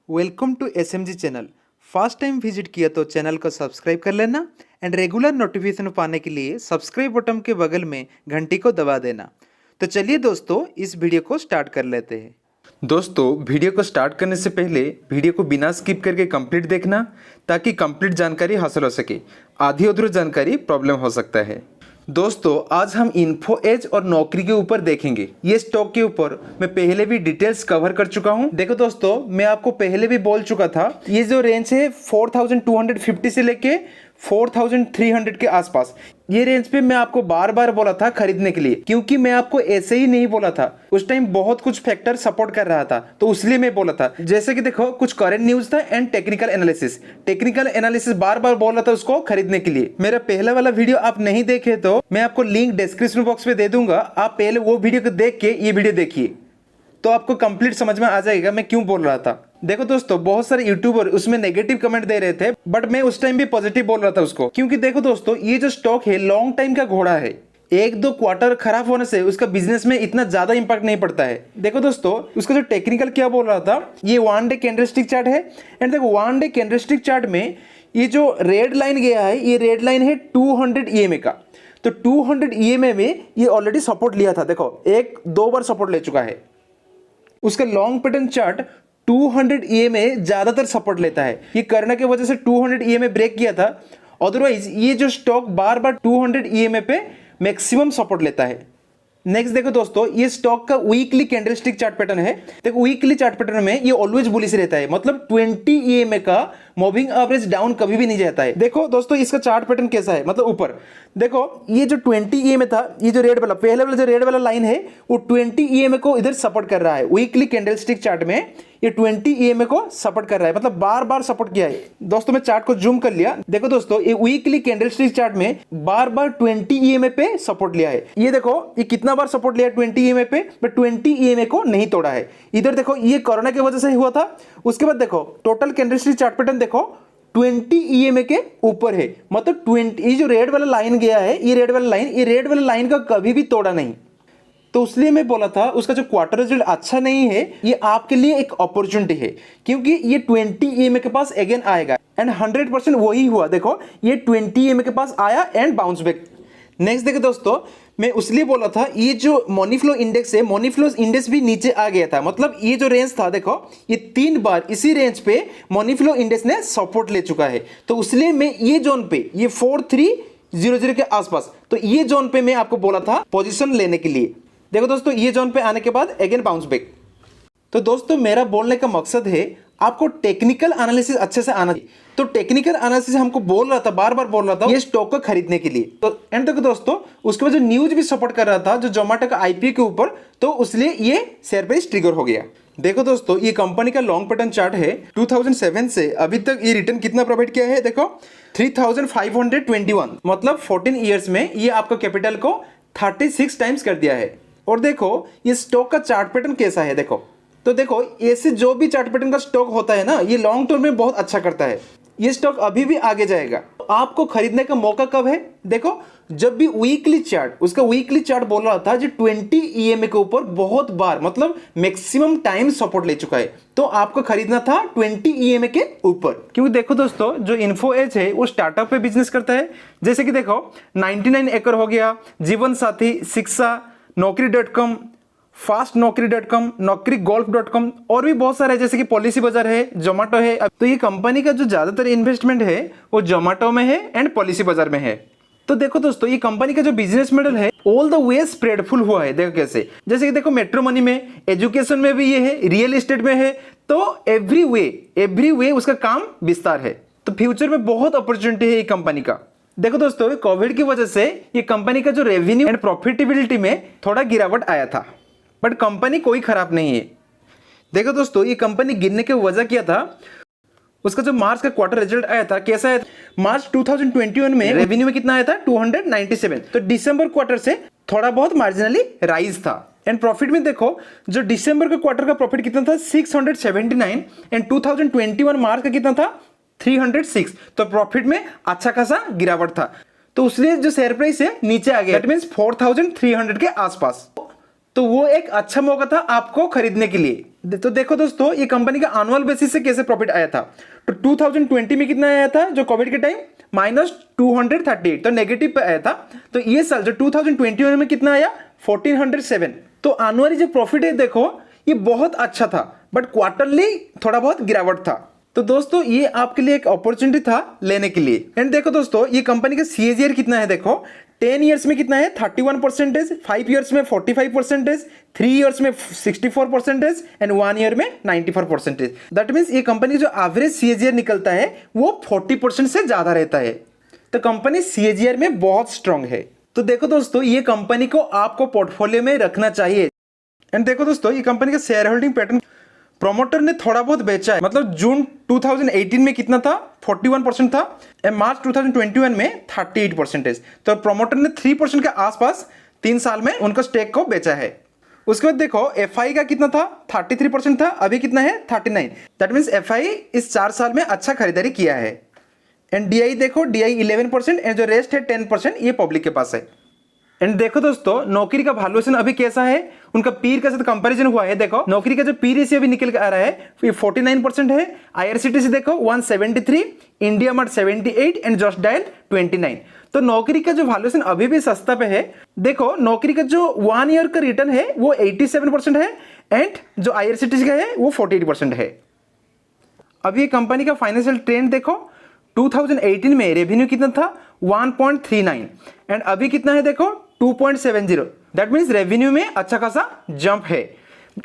Welcome to SMG channel. First time visit किया तो channel को सब्सक्राइब कर लेना एंड रेगुलर नोटिफिकेशन पाने के लिए सब्सक्राइब बटन के बगल में घंटी को दबा देना। तो चलिए दोस्तों इस वीडियो को स्टार्ट कर लेते हैं। दोस्तों वीडियो को स्टार्ट करने से पहले वीडियो को बिना स्किप करके कंप्लीट देखना ताकि कंप्लीट जानकारी हासिल हो सके। आधी अधूरी जानकारी प्रॉब्लम हो सकता है। दोस्तों आज हम इन्फो एज और नौकरी के ऊपर देखेंगे। ये स्टॉक के ऊपर मैं पहले भी डिटेल्स कवर कर चुका हूं। देखो दोस्तों मैं आपको पहले भी बोल चुका था, ये जो रेंज है 4250 से लेके 4300 के आसपास, ये रेंज पे मैं आपको बार बार बोला था खरीदने के लिए, क्योंकि मैं आपको ऐसे ही नहीं बोला था। उस टाइम बहुत कुछ फैक्टर सपोर्ट कर रहा था, तो इसलिए मैं बोला था। जैसे कि देखो कुछ करंट न्यूज था एंड टेक्निकल एनालिसिस बार बार बोल रहा था उसको खरीदने के लिए। मेरा पहला वाला वीडियो आप नहीं देखे तो मैं आपको लिंक डिस्क्रिप्शन बॉक्स में दे दूंगा, आप पहले वो वीडियो को देख के ये वीडियो देखिए तो आपको कंप्लीट समझ में आ जाएगा मैं क्यों बोल रहा था। देखो दोस्तों बहुत सारे यूट्यूबर उसमें नेगेटिव कमेंट दे रहे थे, बट मैं उस टाइम भी पॉजिटिव बोल रहा था उसको, क्योंकि देखो दोस्तों ये जो स्टॉक है लॉन्ग टाइम का घोड़ा है। एक दो क्वार्टर खराब होने से उसका बिजनेस में इतना ज्यादा इंपैक्ट नहीं पड़ता है। देखो दोस्तों उसका जो टेक्निकल क्या बोल रहा था, ये 1 डे कैंडलस्टिक चार्ट है एंड देखो 1 डे कैंडलस्टिक चार्ट में ये जो रेड लाइन गया है, ये रेड लाइन है 200 EMA का। तो 200 EMA में ये ऑलरेडी सपोर्ट लिया था। देखो एक दो बार सपोर्ट ले चुका है। उसका लॉन्ग पैटर्न चार्ट 200 EMA ज्यादातर सपोर्ट लेता है। ये करने की वजह से 200 EMA ब्रेक किया था, अदरवाइज ये जो स्टॉक बार बार 200 EMA पे मैक्सिमम सपोर्ट लेता है। नेक्स्ट देखो दोस्तों ये स्टॉक का वीकली कैंडलस्टिक चार्ट पैटर्न है। देखो वीकली चार्ट पैटर्न में ये ऑलवेज बुलिश रहता है, मतलब 20 EMA का मूविंग एवरेज डाउन कभी भी नहीं जाता है। देखो दोस्तों इसका चार्ट पैटर्न कैसा है, मतलब ऊपर देखो ये जो 20 EMA था, ये जो रेड वाला पहले वाला जो रेड वाला लाइन है वो 20 EMA को इधर सपोर्ट कर रहा है। वीकली कैंडलस्टिक चार्ट में ये 20 EMA को सपोर्ट कर रहा है, मतलब बार बार सपोर्ट किया है। दोस्तों मैं चार्ट को जूम कर लिया। देखो दोस्तों ये वीकली कैंडलस्टिक चार्ट में बार बार 20 EMA पे सपोर्ट लिया है। ये देखो ये कितना बार सपोर्ट लिया 20 EMA पे, बट 20 EMA को नहीं तोड़ा है। इधर देखो ये कोरोना की वजह से हुआ था। उसके बाद देखो टोटल कैंडलस्टिक चार्ट पैटर्न देखो 20 EMA के ऊपर है, मतलब 20 ये जो रेड वाला लाइन गया है, ये रेड वाला लाइन का कभी भी तोड़ा नहीं। तो इसलिए मैं बोला था उसका जो क्वार्टर रिजल्ट अच्छा नहीं है, ये आपके लिए एक अपॉर्चुनिटी है, क्योंकि ये 20 EMA के पास अगेन आएगा एंड 100% वही हुआ। देखो ये 20 EMA के पास आया एंड बाउंस बैक। नेक्स्ट देखो दोस्तों मैं उसलिए बोला था ये जो मनी फ्लो इंडेक्स है, मनी फ्लो इंडेक्स भी नीचे आ गया था, मतलब ये जो रेंज था देखो ये 3 बार इसी रेंज पे मनी फ्लो इंडेक्स ने सपोर्ट ले चुका है। तो इसलिए मैं ये जोन पे ये 4300 के आसपास, तो ये जोन पे मैं आपको बोला था पोजीशन लेने के लिए। देखो दोस्तों ये जोन पे आने के बाद अगेन बाउंस बैक। तो दोस्तों मेरा बोलने का मकसद है आपको टेक्निकल एनालिसिस अच्छे से आना चाहिए। तो टेक्निकल एनालिसिस हमको बोल रहा था, बार बार बोल रहा था ये स्टॉक को खरीदने के लिए। तो एंड देखो दोस्तों उसके बाद जो न्यूज भी सपोर्ट कर रहा था जो जोमेटो का IPO के ऊपर, तो इसलिए ये शेयर प्राइस ट्रिगर हो गया। देखो दोस्तों ये कंपनी का लॉन्ग पैटर्न चार्ट है। 2007 से अभी तक ये रिटर्न कितना प्रोवाइड किया है, देखो 3521, मतलब 14 ईयर्स में ये आपका कैपिटल को 36 टाइम्स कर दिया है। और देखो ये स्टॉक का चार्ट पैटर्न कैसा है, देखो तो देखो ऐसे जो भी चार्ट पैटर्न का स्टॉक होता है ना, ये लॉन्ग टर्म में बहुत अच्छा करता है। ये स्टॉक अभी भी आगे जाएगा। तो आपको खरीदने का मौका कब है, देखो जब भी वीकली चार्ट, उसका वीकली चार्ट बोल रहा था जो 20 EMA के ऊपर बहुत बार, मतलब मैक्सिमम टाइम सपोर्ट ले चुका है, तो आपको खरीदना था 20 EMA के ऊपर। क्योंकि देखो दोस्तों जो इन्फो एज है वो स्टार्टअप पे बिजनेस करता है। जैसे कि देखो 99 एकड़ हो गया, जीवन साथी, शिक्षा, नौकरी.com, fastnaukri.com, naukrigolf.com और भी बहुत सारे है, जैसे कि पॉलिसी बाजार है, जोमेटो है। तो ये कंपनी का जो ज्यादातर इन्वेस्टमेंट है वो जोमेटो में है एंड पॉलिसी बाजार में है। तो देखो दोस्तों ये कंपनी का जो बिजनेस मॉडल है ऑल द वे स्प्रेडफुल हुआ है। देखो कैसे, जैसे कि देखो मेट्रो मनी में, एजुकेशन में भी ये है, रियल एस्टेट में है, तो एवरी वे उसका काम विस्तार है। तो फ्यूचर में बहुत अपॉर्चुनिटी है ये कंपनी का। देखो दोस्तों कोविड की वजह से ये कंपनी का जो रेवेन्यू एंड प्रॉफिटेबिलिटी में थोड़ा गिरावट आया था, बट कंपनी कोई खराब नहीं है। देखो दोस्तों ये कंपनी गिरने की वजह क्या था, उसका जो मार्च का क्वार्टर रिजल्ट आया था कैसा है, मार्च 2021 में रेवेन्यू में कितना आया था 297, तो दिसंबर क्वार्टर से थोड़ा बहुत मार्जिनली राइज था। एंड प्रॉफिट में देखो जो दिसंबर का क्वार्टर का प्रॉफिट कितना था 679 एंड 2021 मार्च का कितना था 306, तो प्रॉफिट में अच्छा खासा गिरावट था। तो उसलिए जो शेयर प्राइस है नीचे आ गया, दैट मींस 4300 के आसपास। तो वो एक अच्छा मौका था आपको खरीदने के लिए। तो देखो दोस्तों, ये कंपनी का एनुअल बेसिस से कैसे प्रॉफिट आया था। तो 2020 में कितना आया था, जो कोविड के टाइम -238, तो नेगेटिव पे आया था। तो ये साल जो 2021 में कितना आया, 1407। तो एनुअली जो प्रॉफिट है देखो, ये बहुत अच्छा था, बट क्वार्टरली थोड़ा बहुत गिरावट था। तो दोस्तों ये आपके लिए एक अपॉर्चुनिटी था लेने के लिए। एंड देखो दोस्तों, ये कंपनी का CAGR कितना है देखो, 10 ईयर्स में कितना है 31%, 5 ईयर्स में 45%, 3 ईयर्स में 64% एंड 1 ईयर में 94%। दैट मीन्स ये कंपनी जो एवरेज CAGR निकलता है वो 40% से ज्यादा रहता है। तो कंपनी CAGR में बहुत स्ट्रांग है। तो देखो दोस्तों, ये कंपनी को आपको पोर्टफोलियो में रखना चाहिए। एंड देखो दोस्तों, ये कंपनी का शेयर होल्डिंग पैटर्न, प्रोमोटर ने थोड़ा बहुत बेचा है। मतलब जून 2018 में कितना था, 41% था, मार्च 2021 में 38%। तो प्रोमोटर ने 3% के आसपास 3 साल में उनका स्टेक को बेचा है। उसके बाद देखो FI का कितना था, 33% था, अभी कितना है 39। दैट मीन्स FI इस 4 साल में अच्छा खरीदारी किया है। एंड DI देखो, DI 11% एंड जो रेस्ट है 10% ये पब्लिक के पास है। एंड देखो दोस्तों, नौकरी का वैल्यूएशन अभी कैसा है, उनका पीर के साथ कंपैरिजन हुआ है। देखो नौकरी का जो पी रेशियो अभी निकल के आ रहा है, ये 49% है। IRCTC देखो 173, India mart 78 and just dial 29। तो नौकरी का जो वैल्यूएशन अभी भी सस्ता पे है। देखो नौकरी का जो 1 ईयर का रिटर्न है वो 87% है एंड जो IRCTC का है वो 48% है। अभी ये कंपनी का फाइनेंशियल ट्रेंड देखो, 2018 में रेवेन्यू कितना था 1.39 एंड अभी कितना है देखो 2.70। दैट मीन्स रेवेन्यू में अच्छा खासा जंप है।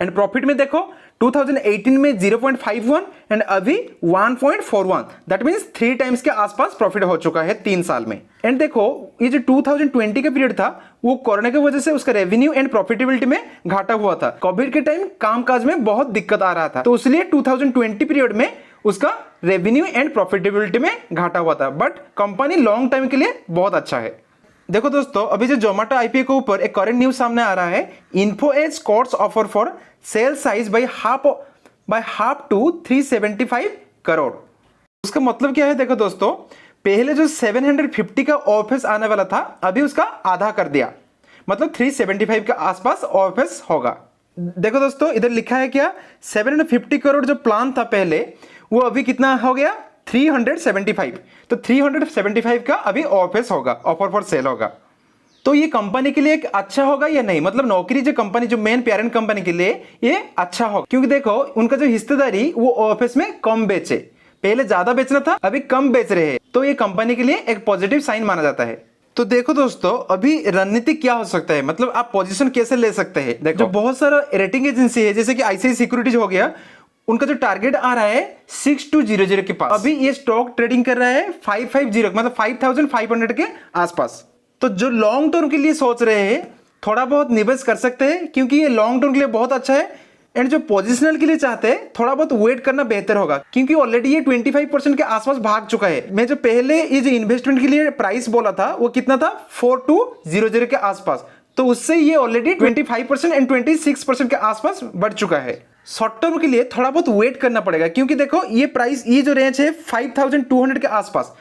एंड प्रॉफिट में देखो 2018 में 0.51 एंड अभी 1.41। दैट मीन्स 3 टाइम्स के आसपास प्रॉफिट हो चुका है 3 साल में। एंड देखो ये जो 2020 का पीरियड था वो कोरोना की वजह से उसका रेवेन्यू एंड प्रॉफिटेबिलिटी में घाटा हुआ था। कोविड के टाइम कामकाज में बहुत दिक्कत आ रहा था, तो इसलिए 2020 पीरियड में उसका रेवेन्यू एंड प्रॉफिटेबिलिटी में घाटा हुआ था। बट कंपनी लॉन्ग टाइम के लिए बहुत अच्छा है। देखो दोस्तों, अभी जो जोमेटो IPO के ऊपर एक करंट न्यूज सामने आ रहा है, Info Edge courts offer for sale size by half to 375 crore. उसका मतलब क्या है देखो दोस्तों, पहले जो 750 का ऑफिस आने वाला था अभी उसका आधा कर दिया, मतलब 375 के आसपास ऑफिस होगा। देखो दोस्तों, इधर लिखा है क्या, 750 करोड़ जो प्लान था पहले वो अभी कितना हो गया 375। तो 375 का अभी ऑफिस होगा, ऑफर फॉर सेल होगा। तो ये कंपनी के लिए एक अच्छा होगा या नहीं, मतलब नौकरी जो कंपनी जो मेन पेरेंट कंपनी के लिए ये अच्छा होगा, क्योंकि देखो उनका जो हिस्सेदारी वो ऑफिस में कम बेचे, पहले ज्यादा बेचना था अभी कम बेच रहे हैं। तो ये कंपनी के लिए एक पॉजिटिव साइन माना जाता है। तो देखो दोस्तों, अभी रणनीति क्या हो सकता है, मतलब आप पोजीशन कैसे ले सकते हैं। देखो जो बहुत सारा रेटिंग एजेंसी है जैसे कि ICICI सिक्योरिटीज हो गया, उनका जो टारगेट आ रहा है 6200 के पास। अभी ये स्टॉक ट्रेडिंग कर रहा है 550 मतलब 5500 के आसपास। तो जो लॉन्ग टर्म के लिए सोच रहे हैं थोड़ा बहुत निवेश कर सकते हैं, क्योंकि ये लॉन्ग टर्म के लिए बहुत अच्छा है। एंड जो पोजिशनल के लिए चाहते हैं थोड़ा बहुत वेट करना बेहतर होगा, क्योंकि ऑलरेडी ये 25% के आसपास भाग चुका है। मैं जो पहले ये जो इन्वेस्टमेंट के लिए प्राइस बोला था वो कितना था 4200 के आसपास, तो उससे ये ऑलरेडी 25% एंड 26% के आसपास बढ़ चुका है। शॉर्ट टर्म के लिए थोड़ा बहुत वेट करना पड़ेगा, क्योंकि देखो ये प्राइस, ये जो रेंज है 5200 के आसपास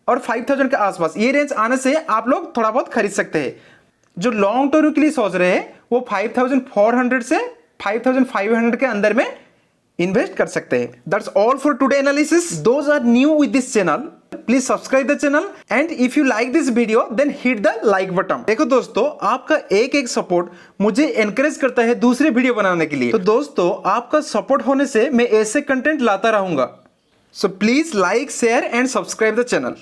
और 5000 के आसपास, ये रेंज आने से आप लोग थोड़ा बहुत खरीद सकते हैं। जो लॉन्ग टर्म के लिए सोच रहे हैं वो 5400 से 5500 के अंदर में इन्वेस्ट कर सकते हैं। That's all for today analysis. Those are new with this channel, please subscribe the channel and if you like this video then hit the like button. देखो दोस्तों, आपका एक सपोर्ट मुझे एनकरेज करता है दूसरे वीडियो बनाने के लिए। तो दोस्तों, आपका सपोर्ट होने से मैं ऐसे कंटेंट लाता रहूंगा। So please like, share and subscribe the channel.